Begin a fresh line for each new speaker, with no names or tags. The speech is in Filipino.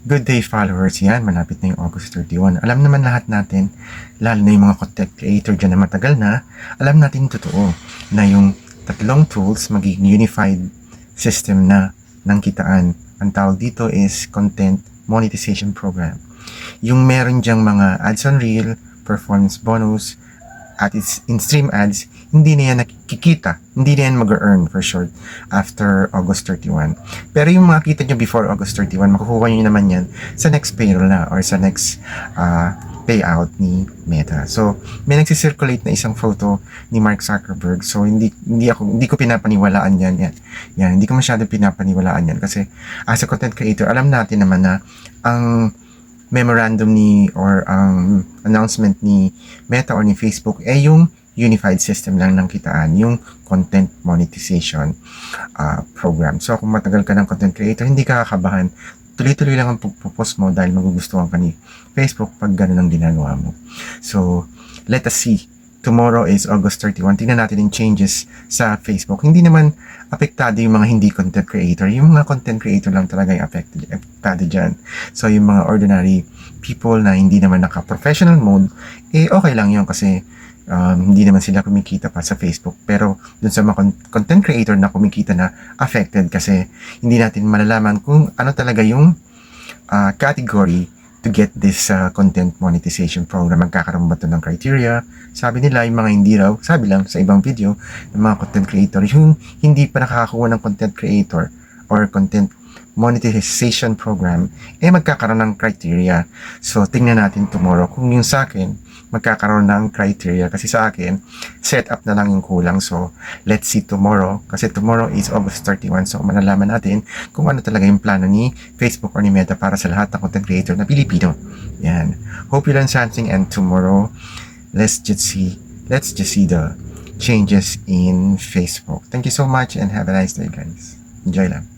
Good day followers, yan, malapit na yung August 31. Alam naman lahat natin, lalo na yung mga content creator dyan na matagal na, alam natin totoo na yung tatlong tools magiging unified system na ng kitaan. Ang tawag dito is Content Monetization Program. Yung meron dyang mga ads on reel, performance bonus, at in-stream ads, hindi na yan nakikita, hindi na yan mag-earn for short after August 31. Pero yung makita nyo before August 31, makukuha nyo naman yan sa next payroll na or sa next payout ni Meta. So, may nagsisirculate na isang photo ni Mark Zuckerberg. So, hindi ko pinapaniwalaan yan. Yan, hindi ko masyado pinapaniwalaan yan kasi as a content creator, alam natin naman na ang memorandum ni or ang announcement ni Meta or ni Facebook yung unified system lang ng kitaan, yung content monetization program. So kung matagal ka ng content creator, hindi ka kakabahan, tuloy-tuloy lang ang post mo dahil magugustuhan ka ni Facebook pag gano'n ang ginagawa mo. So let us see. Tomorrow is August 31. Tingnan natin yung changes sa Facebook. Hindi naman apektado yung mga hindi content creator. Yung mga content creator lang talaga yung apektado dyan. So, yung mga ordinary people na hindi naman naka-professional mode, okay lang yun kasi hindi naman sila kumikita pa sa Facebook. Pero dun sa mga content creator na kumikita na affected kasi hindi natin malalaman kung ano talaga yung category to get this content monetization program. Magkakaroon ba ito ng criteria? Sabi nila, yung mga hindi raw, sabi lang sa ibang video, ng mga content creator, yung hindi pa nakakakuha ng content creator or content monetization program, magkakaroon ng criteria. So, tingnan natin tomorrow kung yung sa akin, magkakaroon ng criteria. Kasi sa akin, set up na lang yung kulang. So, let's see tomorrow. Kasi tomorrow is August 31. So, malalaman natin kung ano talaga yung plano ni Facebook or ni Meta para sa lahat ng content creator na Pilipino. Yan. Hope you learn something and tomorrow, let's just see the changes in Facebook. Thank you so much and have a nice day, guys. Enjoy lang.